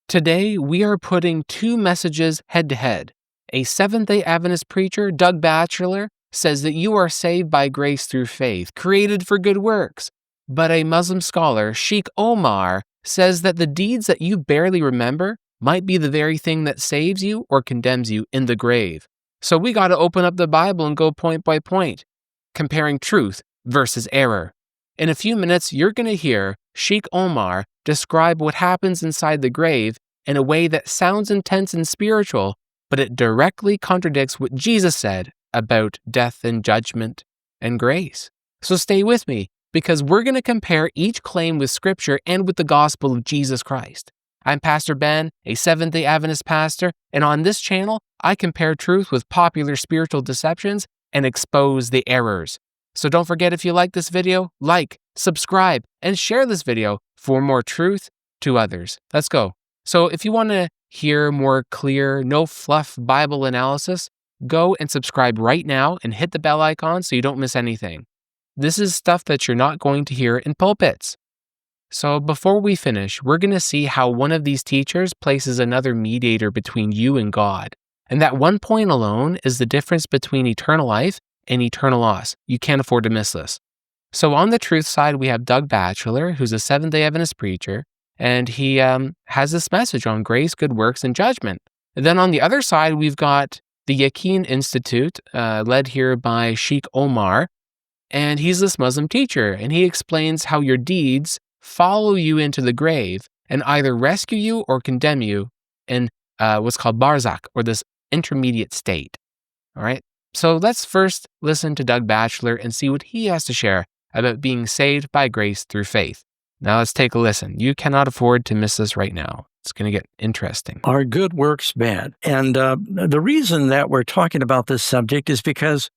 Today, we are putting two messages head to head. A Seventh-day Adventist preacher, Doug Batchelor, says that you are saved by grace through faith, created for good works. But a Muslim scholar, Shaykh Omar, says that the deeds that you barely remember might be the very thing that saves you or condemns you in the grave. So we got to open up the Bible and go point by point, comparing truth versus error. In a few minutes, you're going to hear Shaykh Omar describe what happens inside the grave in a way that sounds intense and spiritual, but it directly contradicts what Jesus said about death and judgment and grace. So stay with me, because we're going to compare each claim with Scripture and with the gospel of Jesus Christ. I'm Pastor Ben, a Seventh-day Adventist pastor, and on this channel, I compare truth with popular spiritual deceptions and expose the errors. So don't forget, if you like this video, like, subscribe, and share this video for more truth to others. Let's go. So if you want to hear more clear, no fluff Bible analysis, go and subscribe right now and hit the bell icon so you don't miss anything. This is stuff that you're not going to hear in pulpits. So before we finish, we're going to see how one of these teachers places another mediator between you and God. And that one point alone is the difference between eternal life and eternal loss. You can't afford to miss this. So on the truth side, we have Doug Batchelor, who's a Seventh-day Adventist preacher, and he has this message on grace, good works, and judgment. And then on the other side, we've got the Yaqeen Institute, led here by Shaykh Omar, and he's this Muslim teacher, and he explains how your deeds follow you into the grave and either rescue you or condemn you in what's called barzakh, or this intermediate state. All right? So let's first listen to Doug Batchelor and see what he has to share about being saved by grace through faith. Now let's take a listen. You cannot afford to miss this right now. It's going to get interesting. Are good works bad? And the reason that we're talking about this subject is because,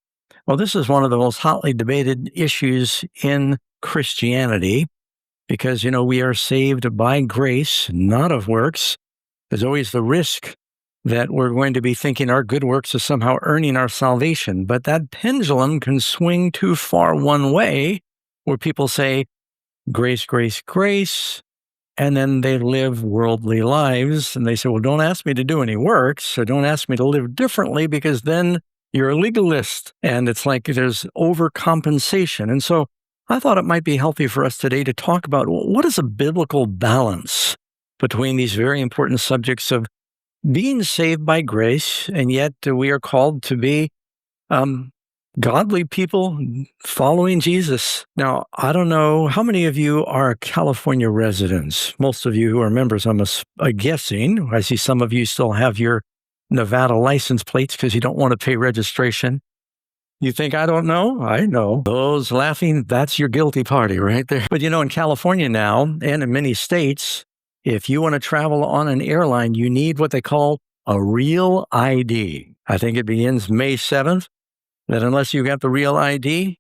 well, this is one of the most hotly debated issues in Christianity, because, we are saved by grace, not of works. There's always the risk that we're going to be thinking our good works are somehow earning our salvation. But that pendulum can swing too far one way, where people say, grace, grace, grace, and then they live worldly lives, and they say, well, don't ask me to do any works, or don't ask me to live differently, because then you're a legalist. And it's like there's overcompensation. And so I thought it might be healthy for us today to talk about what is a biblical balance between these very important subjects of being saved by grace, and yet we are called to be godly people following Jesus. Now, I don't know how many of you are California residents. Most of you who are members, I'm guessing. I see some of you still have your Nevada license plates because you don't want to pay registration. You think I don't know? I know. Those laughing, that's your guilty party right there. But in California now, and in many states, if you want to travel on an airline, you need what they call a real ID. I think it begins May 7th, that unless you got the real ID,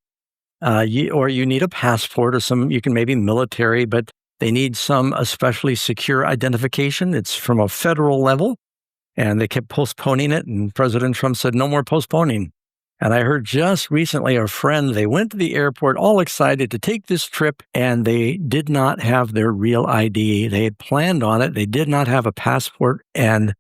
or you need a passport, or you can maybe military, but they need some especially secure identification. It's from a federal level, and they kept postponing it, and President Trump said, no more postponing. And I heard just recently a friend, they went to the airport all excited to take this trip, and they did not have their real ID. They had planned on it. They did not have a passport, and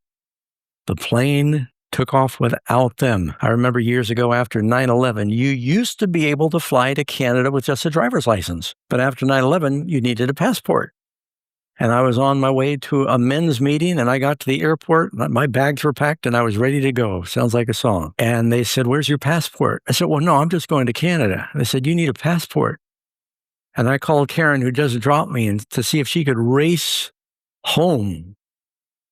the plane took off without them. I remember years ago after 9/11, you used to be able to fly to Canada with just a driver's license. But after 9/11, you needed a passport. And I was on my way to a men's meeting, and I got to the airport. My bags were packed, and I was ready to go. Sounds like a song. And they said, where's your passport? I said, well, no, I'm just going to Canada. They said, you need a passport. And I called Karen, who just dropped me, to see if she could race home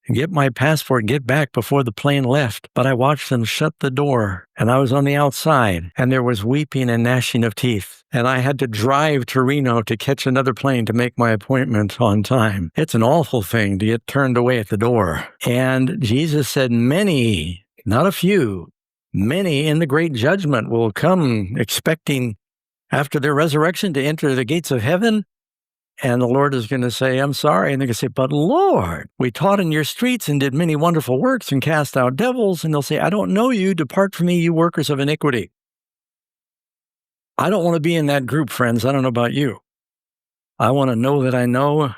and get my passport and get back before the plane left. But I watched them shut the door, and I was on the outside, and there was weeping and gnashing of teeth. And I had to drive to Reno to catch another plane to make my appointment on time. It's an awful thing to get turned away at the door. And Jesus said, many, not a few, many in the great judgment will come expecting after their resurrection to enter the gates of heaven. And the Lord is going to say, I'm sorry. And they're going to say, but Lord, we taught in your streets and did many wonderful works and cast out devils. And they'll say, I don't know you. Depart from me, you workers of iniquity. I don't want to be in that group, friends. I don't know about you. I want to know that I know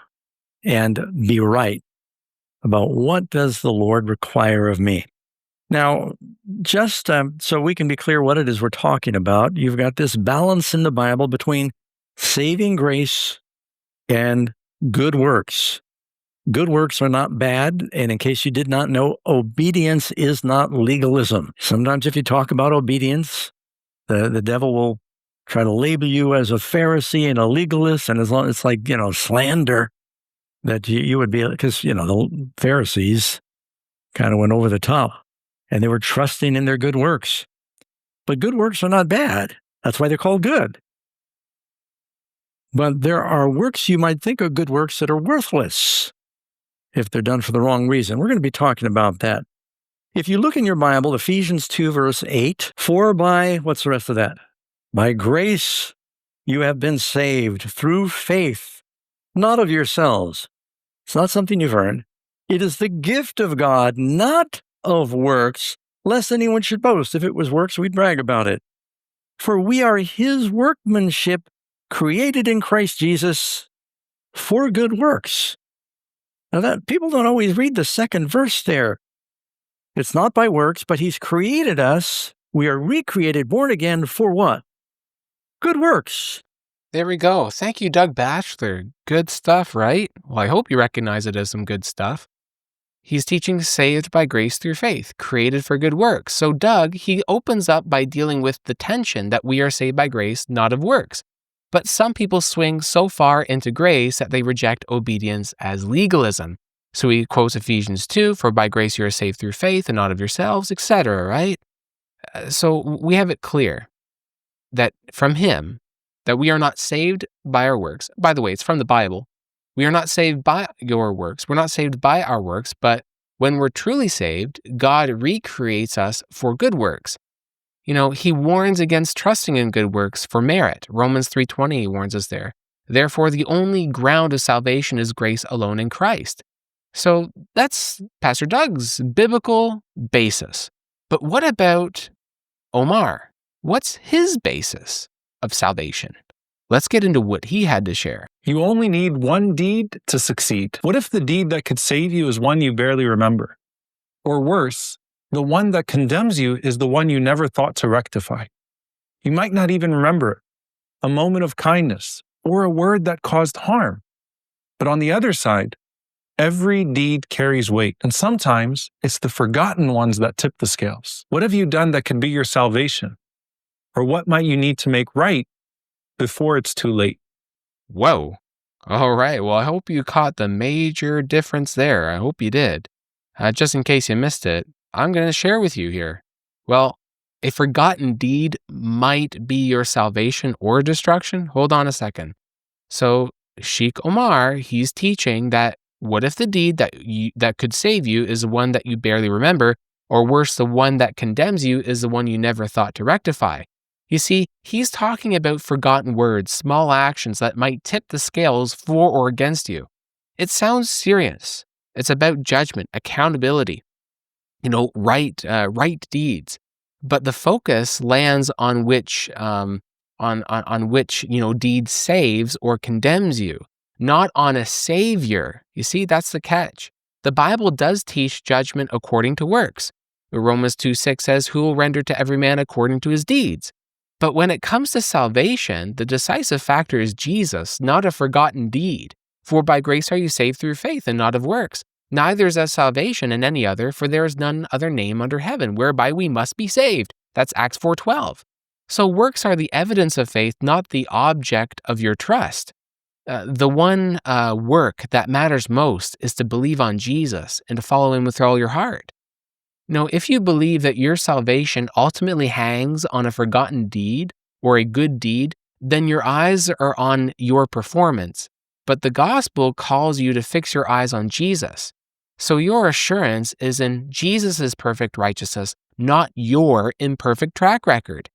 and be right. about what does the Lord require of me. Now, just so we can be clear what it is we're talking about, you've got this balance in the Bible between saving grace and good works. Good works are not bad, and in case you did not know, obedience is not legalism. Sometimes if you talk about obedience, the devil will try to label you as a Pharisee and a legalist, and as long as it's like, slander, that you would be, because, the Pharisees kind of went over the top, and they were trusting in their good works. But good works are not bad. That's why they're called good. But there are works you might think are good works that are worthless if they're done for the wrong reason. We're going to be talking about that. If you look in your Bible, Ephesians 2, verse 8, for by, what's the rest of that? By grace you have been saved through faith, not of yourselves. It's not something you've earned. It is the gift of God, not of works, lest anyone should boast. If it was works, we'd brag about it. For we are his workmanship, created in Christ Jesus for good works. Now that people don't always read the second verse there. It's not by works, but he's created us. We are recreated, born again for what? Good works. There we go. Thank you, Doug Batchelor. Good stuff, right? Well, I hope you recognize it as some good stuff. He's teaching saved by grace through faith, created for good works. So Doug, he opens up by dealing with the tension that we are saved by grace, not of works. But some people swing so far into grace that they reject obedience as legalism. So he quotes Ephesians 2, for by grace you are saved through faith and not of yourselves, etc., right? So we have it clear that from him, that we are not saved by our works. By the way, it's from the Bible. We are not saved by your works. We're not saved by our works, but when we're truly saved, God recreates us for good works. He warns against trusting in good works for merit. Romans 3:20 warns us there. Therefore, the only ground of salvation is grace alone in Christ. So that's Pastor Doug's biblical basis. But what about Omar? What's his basis of salvation? Let's get into what he had to share. You only need one deed to succeed. What if the deed that could save you is one you barely remember? Or worse, the one that condemns you is the one you never thought to rectify. You might not even remember it, a moment of kindness, or a word that caused harm. But on the other side, every deed carries weight, and sometimes it's the forgotten ones that tip the scales. What have you done that could be your salvation? Or what might you need to make right before it's too late? Whoa. All right. Well, I hope you caught the major difference there. I hope you did. Just in case you missed it, I'm going to share with you here. Well, a forgotten deed might be your salvation or destruction. Hold on a second. So Shaykh Omar, he's teaching that what if the deed that could save you is the one that you barely remember, or worse, the one that condemns you is the one you never thought to rectify? You see, he's talking about forgotten words, small actions that might tip the scales for or against you. It sounds serious. It's about judgment, accountability, right deeds. But the focus lands on which deed saves or condemns you, not on a savior. You see, that's the catch. The Bible does teach judgment according to works. Romans 2:6 says, who will render to every man according to his deeds. But when it comes to salvation, the decisive factor is Jesus, not a forgotten deed. For by grace are you saved through faith and not of works. Neither is there salvation in any other, for there is none other name under heaven whereby we must be saved. That's Acts 4:12. So works are the evidence of faith, not the object of your trust. The one work that matters most is to believe on Jesus and to follow him with all your heart. If you believe that your salvation ultimately hangs on a forgotten deed or a good deed, then your eyes are on your performance. But the gospel calls you to fix your eyes on Jesus. So your assurance is in Jesus' perfect righteousness, not your imperfect track record.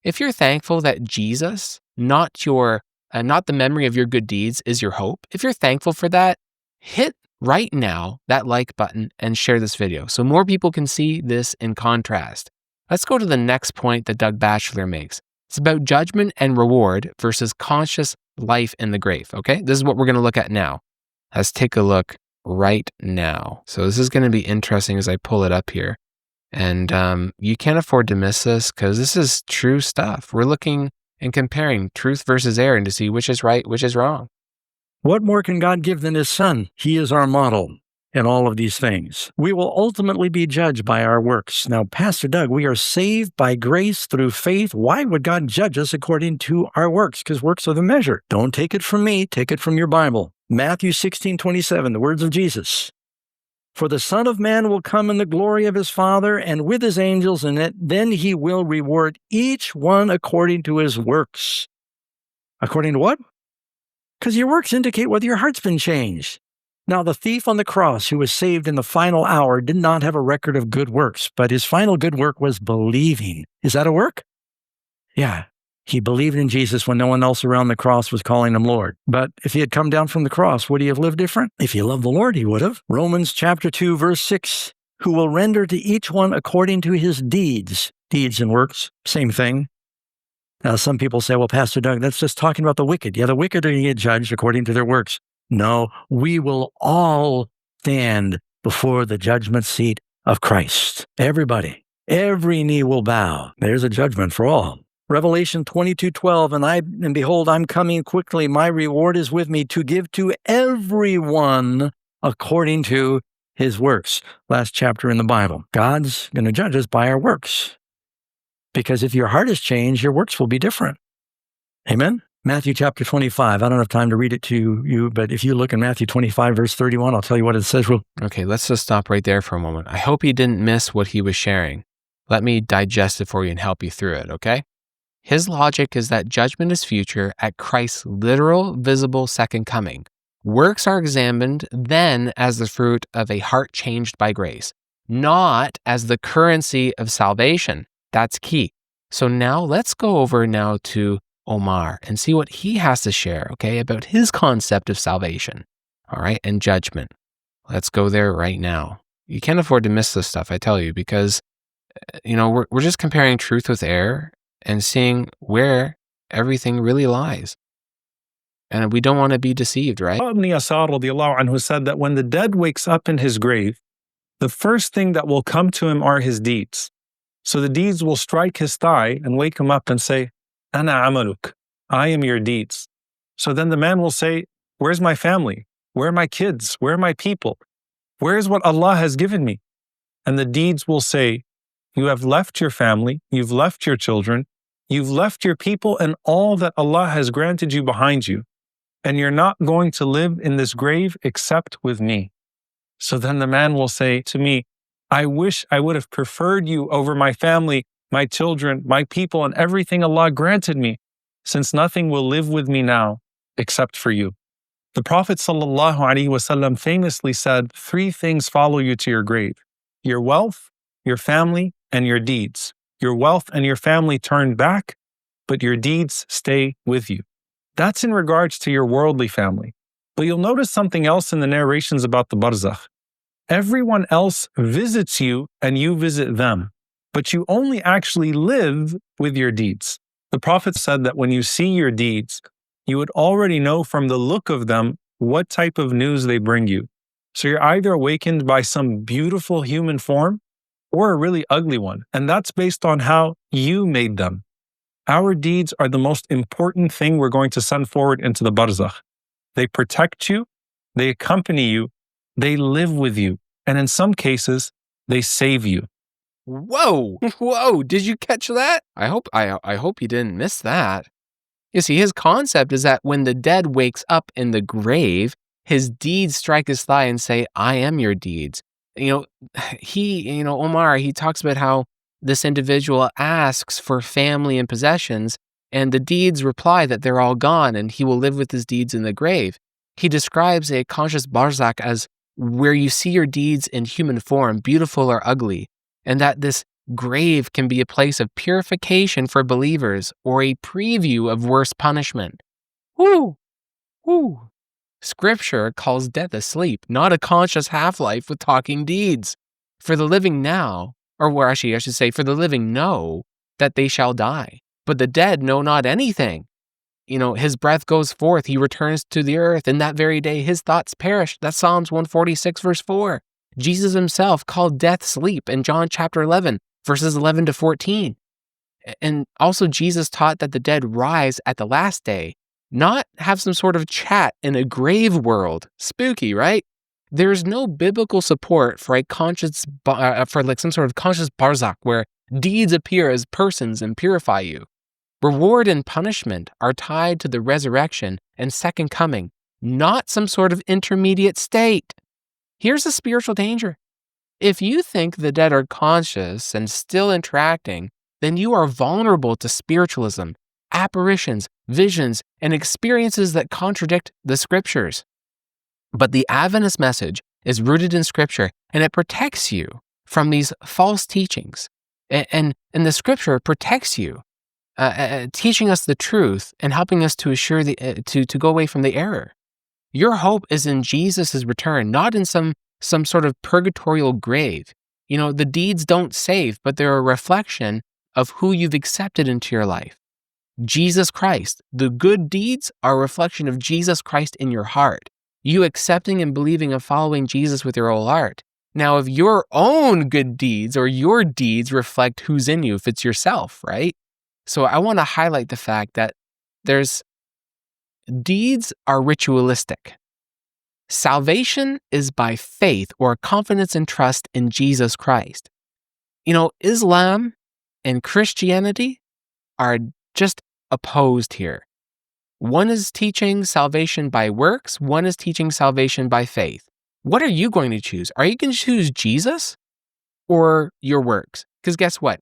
If you're thankful that Jesus, not the memory of your good deeds, is your hope, if you're thankful for that, hit right now that like button and share this video so more people can see this in contrast. Let's go to the next point that Doug Batchelor makes. It's about judgment and reward versus conscious life in the grave, okay? This is what we're going to look at now. Let's take a look right now. So this is going to be interesting as I pull it up here. And you can't afford to miss this because this is true stuff. We're looking and comparing truth versus error and to see which is right, which is wrong. What more can God give than his Son? He is our model in all of these things. We will ultimately be judged by our works. Now, Pastor Doug, we are saved by grace through faith. Why would God judge us according to our works? Because works are the measure. Don't take it from me. Take it from your Bible. Matthew 16:27, the words of Jesus. For the Son of Man will come in the glory of his Father and with his angels, and then he will reward each one according to his works. According to what? Because your works indicate whether your heart's been changed. Now, the thief on the cross who was saved in the final hour did not have a record of good works, but his final good work was believing. Is that a work? Yeah. He believed in Jesus when no one else around the cross was calling him Lord. But if he had come down from the cross, would he have lived different? If he loved the Lord, he would have. Romans chapter 2, verse 6, who will render to each one according to his deeds. Deeds and works, same thing. Now, some people say, well, Pastor Doug, that's just talking about the wicked. Yeah, the wicked are going to get judged according to their works. No, we will all stand before the judgment seat of Christ. Everybody, every knee will bow. There's a judgment for all. Revelation 22:12, and behold, I'm coming quickly. My reward is with me to give to everyone according to his works. Last chapter in the Bible. God's going to judge us by our works. Because if your heart has changed, your works will be different. Amen? Matthew chapter 25. I don't have time to read it to you, but if you look in Matthew 25, verse 31, I'll tell you what it says. Okay, let's just stop right there for a moment. I hope you didn't miss what he was sharing. Let me digest it for you and help you through it, okay? His logic is that judgment is future at Christ's literal, visible second coming. Works are examined then as the fruit of a heart changed by grace, not as the currency of salvation. That's key. So now let's go over now to Omar and see what he has to share, okay, about his concept of salvation, all right, and judgment. Let's go there right now. You can't afford to miss this stuff, I tell you, because, we're just comparing truth with error and seeing where everything really lies. And we don't want to be deceived, right? Ibn Yasar radiallahu anhu said that when the dead wakes up in his grave, the first thing that will come to him are his deeds. So the deeds will strike his thigh and wake him up and say, Ana amaluk, I am your deeds. So then the man will say, where's my family? Where are my kids? Where are my people? Where is what Allah has given me? And the deeds will say, you have left your family, you've left your children, you've left your people and all that Allah has granted you behind you. And you're not going to live in this grave except with me. So then the man will say to me, I wish I would have preferred you over my family, my children, my people, and everything Allah granted me, since nothing will live with me now except for you. The Prophet ﷺ famously said, 3 things follow you to your grave: your wealth, your family, and your deeds. Your wealth and your family turn back, but your deeds stay with you. That's in regards to your worldly family. But you'll notice something else in the narrations about the barzakh. Everyone else visits you and you visit them, but you only actually live with your deeds. The Prophet said that when you see your deeds, you would already know from the look of them what type of news they bring you. So you're either awakened by some beautiful human form or a really ugly one, and that's based on how you made them. Our deeds are the most important thing we're going to send forward into the barzakh. They protect you, they accompany you, they live with you, and in some cases, they save you. Whoa! Did you catch that? I hope you didn't miss that. You see, his concept is that when the dead wakes up in the grave, his deeds strike his thigh and say, I am your deeds. Omar, he talks about how this individual asks for family and possessions, and the deeds reply that they're all gone and he will live with his deeds in the grave. He describes a conscious barzakh as where you see your deeds in human form, beautiful or ugly, and that this grave can be a place of purification for believers or a preview of worse punishment. Woo! Scripture calls death a sleep, not a conscious half-life with talking deeds. For the living now, or actually I should say, for the living know that they shall die, but the dead know not anything. His breath goes forth, he returns to the earth. In that very day, his thoughts perish. That's Psalms 146, verse 4. Jesus himself called death sleep in John chapter 11, verses 11 to 14. And also Jesus taught that the dead rise at the last day, not have some sort of chat in a grave world. Spooky, right? There's no biblical support for some sort of conscious barzakh where deeds appear as persons and purify you. Reward and punishment are tied to the resurrection and second coming, not some sort of intermediate state. Here's the spiritual danger. If you think the dead are conscious and still interacting, then you are vulnerable to spiritualism, apparitions, visions, and experiences that contradict the scriptures. But the Adventist message is rooted in scripture, and it protects you from these false teachings. And the scripture protects you, teaching us the truth and helping us to assure to go away from the error. Your hope is in Jesus' return, not in some sort of purgatorial grave. The deeds don't save, but they're a reflection of who you've accepted into your life. Jesus Christ. The good deeds are a reflection of Jesus Christ in your heart. You accepting and believing and following Jesus with your whole heart. Now, if your own good deeds or your deeds reflect who's in you, if it's yourself, right? So I want to highlight the fact that deeds are ritualistic. Salvation is by faith or confidence and trust in Jesus Christ. Islam and Christianity are just opposed here. One is teaching salvation by works, one is teaching salvation by faith. What are you going to choose? Are you going to choose Jesus or your works? Because guess what?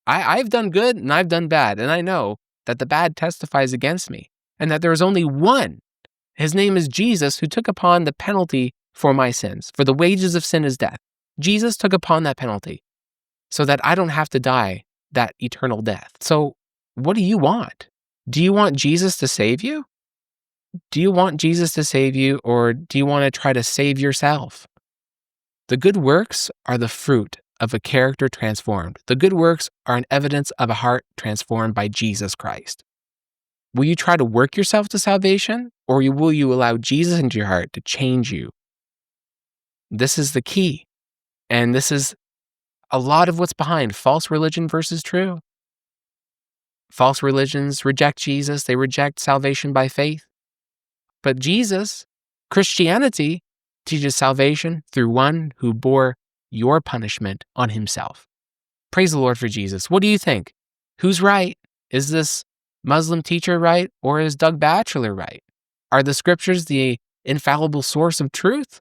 I've done good and I've done bad, and I know that the bad testifies against me, and that there is only one. His name is Jesus, who took upon the penalty for my sins. For the wages of sin is death. Jesus took upon that penalty so that I don't have to die that eternal death. So what do you want? Do you want Jesus to save you? Do you want Jesus to save you, or do you want to try to save yourself? The good works are the fruit of a character transformed. The good works are an evidence of a heart transformed by Jesus Christ. Will you try to work yourself to salvation, or will you allow Jesus into your heart to change you? This is the key. And this is a lot of what's behind false religion versus true. False religions reject Jesus. They reject salvation by faith. But Jesus, Christianity, teaches salvation through one who bore your punishment on himself. Praise the Lord for Jesus. What do you think? Who's right? Is this Muslim teacher right, or is Doug Batchelor right? Are the scriptures the infallible source of truth?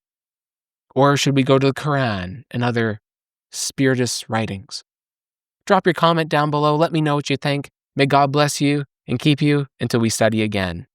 Or should we go to the Quran and other spiritist writings? Drop your comment down below. Let me know what you think. May God bless you and keep you until we study again.